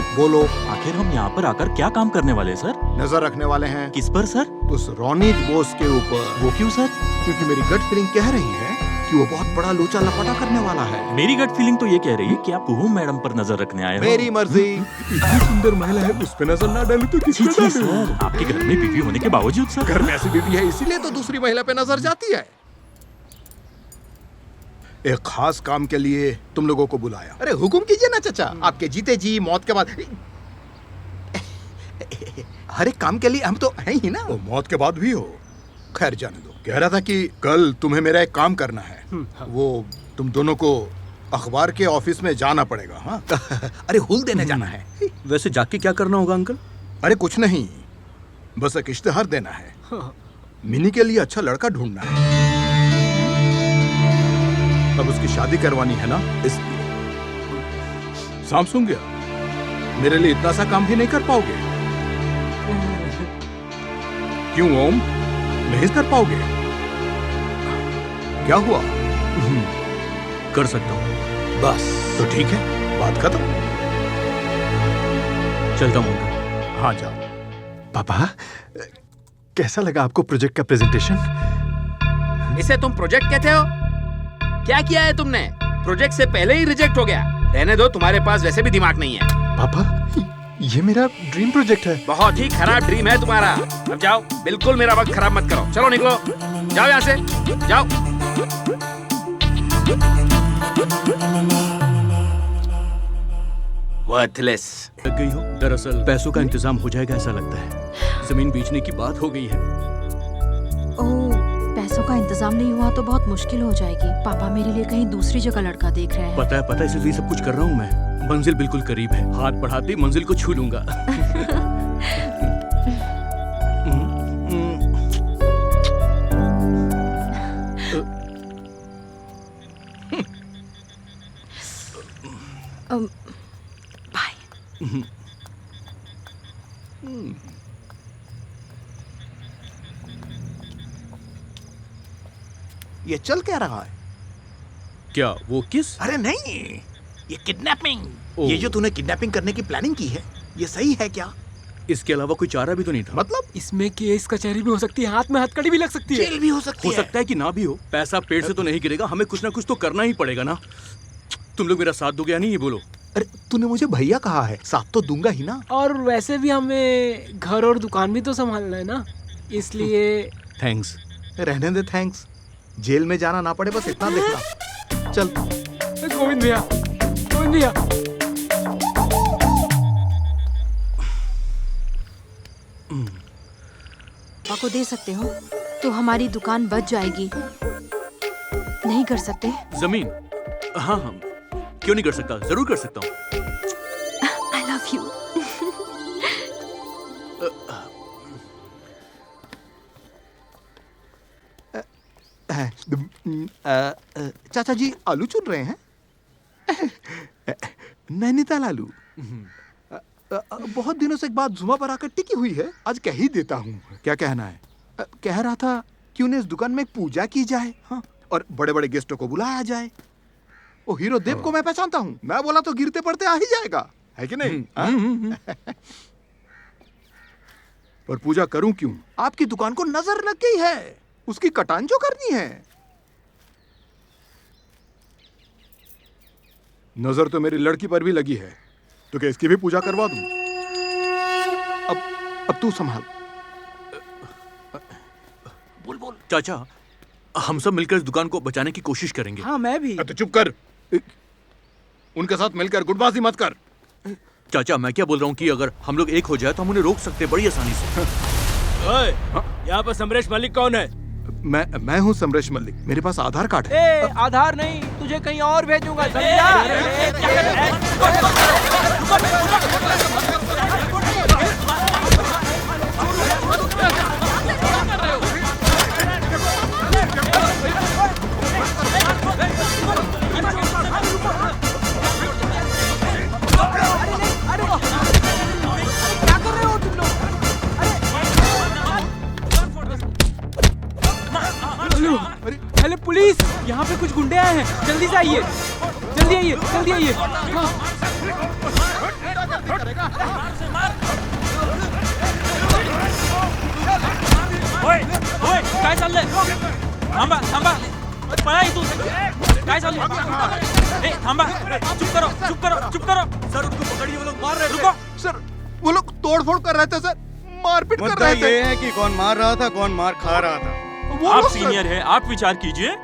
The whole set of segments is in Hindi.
सर। बोलो। आखिर हम यहाँ पर आकर क्या काम करने वाले हैं सर? नजर रखने वाले हैं। किस पर सर? उस रोनित बोस के ऊपर। वो क्यों सर? क्योंकि मेरी गट फीलिंग कह रही है कि वो बहुत बड़ा लोचा लपटा करने वाला है। मेरी गट फीलिंग तो ये कह रही है कि आप कुहुम मैडम पर नजर रखने आए हो। मेरी मर्जी। इतनी सुंदर महिला है, उस पे नजर ना डालूं तो किस पे जी डालूं? सर, आपके घर में बीवी होने के बावजूद सर। घर में ऐसी बीवी है इसीलिए तो दूसरी महिला पे नजर जाती है। एक खास काम के लिए तुम लोगों को बुलाया। अरे हुकुम कीजिए ना चाचा, आपके जीते जी मौत के बाद हर एक काम के लिए हम तो हैं ही ना। वो मौत के बाद भी हो। खैर जाने दो। कह रहा था कि कल तुम्हें मेरा एक काम करना है। वो तुम दोनों को अखबार के ऑफिस में जाना पड़ेगा। हाँ अरे हुल देने जाना है। वैसे जाके क्या करना होगा अंकल? अरे कुछ नहीं, बस एक इश्तेहार देना है। मिनी के लिए अच्छा लड़का ढूंढना है। अब उसकी शादी करवानी है ना, इसलिए। सैमसंग गया, मेरे लिए इतना सा काम भी नहीं कर पाओगे? क्यों ओम, नहीं कर पाओगे? क्या हुआ? कर सकता हूँ। बस तो ठीक है, बात खत्म। चलता हूँ अंकल। हाँ जाओ। पापा, कैसा लगा आपको प्रोजेक्ट का प्रेजेंटेशन? इसे तुम प्रोजेक्ट कहते हो? क्या किया है तुमने? प्रोजेक्ट से पहले ही रिजेक्ट हो गया। रहने दो, तुम्हारे पास वैसे भी दिमाग नहीं है। पापा, ये मेरा ड्रीम प्रोजेक्ट है। बहुत ही खराब ड्रीम है तुम्हारा। अब जाओ, बिल्कुल मेरा वक्त खराब मत करो। चलो निकलो, जाओ यहाँ से, जाओ। वर्थलेस। लग गई हो? दरअसल पैसों का इंतजाम हो जाएगा ऐसा लगता है। जमीन बेचने की बात हो गई है। ओह, पैसों का इंतजाम नहीं हुआ तो बहुत मुश्किल हो जाएगी। पापा मेरे लिए कहीं दूसरी जगह लड़का देख रहे हैं। पता है, इसलिए सब कुछ कर रहा हूँ मैं। मंजिल बिल्कुल करीब है, हाथ बढ़ाते ही मंजिल को छू लूंगा। बाय। ये चल क्या रहा है? क्या वो किस? अरे नहीं, ये किडनैपिंग। ओह। ये जो तूने किडनैपिंग करने की प्लानिंग की है, ये सही है क्या? इसके अलावा कोई चारा भी तो नहीं था। मतलब इसमें केस कचहरी भी हो सकती है, हाथ में हथकड़ी भी लग सकती है। जेल भी हो सकती हो है। सकता है कि ना भी हो। पैसा पेड़ से तो नहीं गिरेगा, हमें कुछ ना कुछ तो करना ही पड़ेगा ना। तुम लोग मेरा साथ दोगे या नहीं, ये बोलो। अरे तूने मुझे भैया कहा है, साथ तो दूंगा ही ना। और वैसे भी हमें घर और दुकान भी तो संभालना है ना, इसलिए थैंक्स। रहने दे थैंक्स। जेल में जाना ना पड़े, बस इतना देखना। चल। गोविंद भैया, गोविंद भैया। पापा को दे सकते हो तो हमारी दुकान बच जाएगी। नहीं कर सकते? जमीन? हाँ, क्यों नहीं कर सकता, जरूर कर सकता हूँ। I love you. चाचा जी आलू चुन रहे हैं? नैनीताल आलू। बहुत दिनों से एक बात जुमा पर आकर टिकी हुई है, आज कह ही देता हूँ। क्या कहना है? कह रहा था क्यों न इस दुकान में पूजा की जाए, हाँ, और बड़े बड़े गेस्टों को बुलाया जाए। वो हीरो देव को मैं पहचानता हूँ, मैं बोला तो गिरते पड़ते आ ही जाएगा, है कि नहीं? पर पूजा करूं क्यों? आपकी दुकान को नजर लग गई है, उसकी कटान जो करनी है। नजर तो मेरी लड़की पर भी लगी है, तो क्या इसकी भी पूजा करवा दूं? अब तू संभाल। बोल। चाचा, हम सब मिलकर इस दुकान को बचाने की कोशिश करेंगे। हाँ, मैं भी। तो चुप कर, उनके साथ मिलकर गुटबाजी मत कर। चाचा, मैं क्या बोल रहा हूँ कि अगर हम लोग एक हो जाए तो हम उन्हें रोक सकते हैं बड़ी आसानी से। ओए, यहाँ पर समरेश मलिक कौन है? मैं हूँ समरेश मलिक, मेरे पास आधार कार्ड है। ए, आधार नहीं, तुझे कहीं और भेजूंगा। हेलो पुलिस, यहाँ पे कुछ गुंडे आए हैं, जल्दी से आइए, जल्दी आइए, जल्दी आइए। हाँ। नहीं करेगा। ओए ओए काय चाललंय थांबा थांबा पळा इथून काय चाललंय ए थांबा चुप करो सर उनको पकड़िए, वो लोग मार रहे थे। रुको सर वो लोग तोड़फोड़ कर रहे थे सर, मारपीट कर मुद्दा रहे थे। ये है कि कौन मार रहा था कौन मार खा रहा था। वो आप लोग सर- सीनियर है आप विचार कीजिए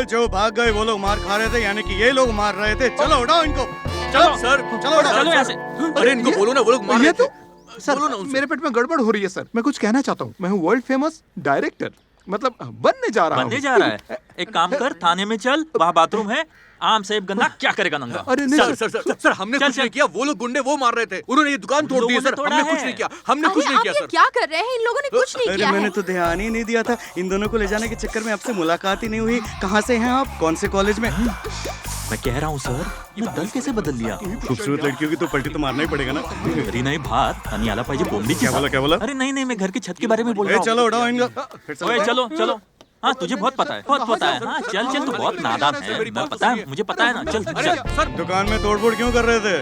जो भाग गए वो लोग मार खा रहे थे, यानी कि ये लोग मार रहे थे। चलो उठाओ इनको, चलो सर चलो उठाओ। चलो यहाँ से अरे इनको बोलो ना, वो लोग मार ये रहे तो थे। सर बोलो ना उनसे। मेरे पेट में गड़बड़ हो रही है सर। मैं कुछ कहना चाहता हूँ, मैं हूँ वर्ल्ड फेमस डायरेक्टर, मतलब बनने जा रहा हूँ। बनने जा रहा है एक काम कर थाने में चल वहाँ बाथरूम है आम सेब गन्ना क्या करेगा नंगा अरे नहीं sir sir, sir sir sir हमने चल, कुछ नहीं चल। किया, वो लोग गुंडे वो मार रहे थे, उन्होंने ये दुकान तोड़ दी है लोगों ने सर, तोड़ा हमने कुछ है। नहीं किया, हमने कुछ नहीं किया सर। क्या कर रहे हैं? इन लोगों ने कुछ नहीं अरे किया मैंने है। तो ध्यान ही नहीं दिया था, इन दोनों को ले जाने के चक्कर में आपसे मुलाकात ही नहीं हुई। कहाँ से हैं आप, कौन से कॉलेज में? मैं कह रहा हूँ सर ये दल कैसे बदल लिया खूबसूरत लड़कियों की तो पलटी तो मारना ही पड़ेगा ना। घरी नाही भात आणि आला पाहिजे बोंबली क्या बोला, क्या बोला? अरे नहीं नहीं मैं घर की छत के बारे में बोल ए, रहा हूँ चलो उठाओ इनको। फिर से ओए उठाओ। चलो हाँ तुझे बहुत पता है हाँ चल चल तू बहुत नादान है मैं पता है मुझे पता है ना चल अरे चल सर दुकान में तोड़फोड़ क्यों कर रहे थे?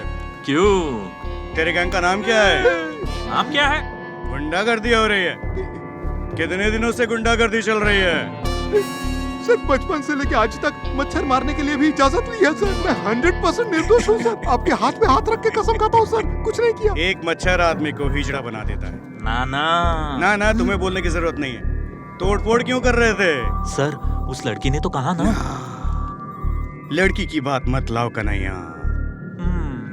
क्यों तेरे गैंग का नाम क्या है? नाम क्या है गुंडागर्दी हो रही है। कितने दिनों से गुंडागर्दी चल रही है? सर बचपन से लेके आज तक मच्छर मारने के लिए भी इजाजत ली है सर। मैं 100% निर्दोष हूँ सर। आपके हाथ में हाथ रख के कसम खाता हूँ सर, कुछ नहीं किया। एक मच्छर आदमी को हिजड़ा बना देता है। ना ना ना तुम्हें बोलने की जरूरत नहीं है। तोड़फोड़ क्यों कर रहे थे? सर उस लड़की ने तो कहा ना लड़की की बात मत लाओ कन्हैया।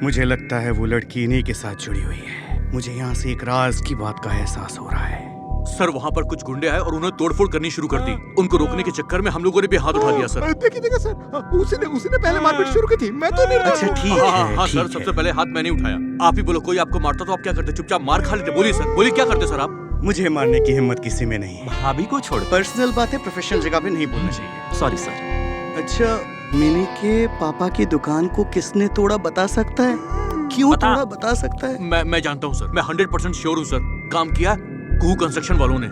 मुझे लगता है वो लड़की इन्हीं के साथ जुड़ी हुई है। मुझे यहाँ से एक राज की बात का एहसास हो रहा है। सर वहाँ पर कुछ गुंडे आए और उन्होंने तोड़फोड़ करनी शुरू कर दी। उनको रोकने के चक्कर में हम लोगों ने भी हाथ उठा लिया सर। देखिए सर, उसी ने पहले मारपीट शुरू की थी। मैं तो निर्दोष अच्छा हूँ। ठीक हाँ है सर, ठीक सबसे है। पहले हाथ मैंने उठाया। आप ही बोलो, कोई आपको मारता तो आप क्या करते? चुपचाप मार खा लेते। बोलिए सर, बोलिए क्या करते सर आप? मुझे मारने की हिम्मत किसी में नहीं है। भाभी को छोड़ पर्सनल बातें प्रोफेशनल जगह पे नहीं बोलना चाहिए। सॉरी सर अच्छा, मिनी के पापा की दुकान को किसने तोड़ा बता सकता है? क्यों बता। तोड़ा बता सकता है? मैं जानता हूँ सर, मैं 100% श्योर हूँ सर। काम किया कुहू कंस्ट्रक्शन वालों ने।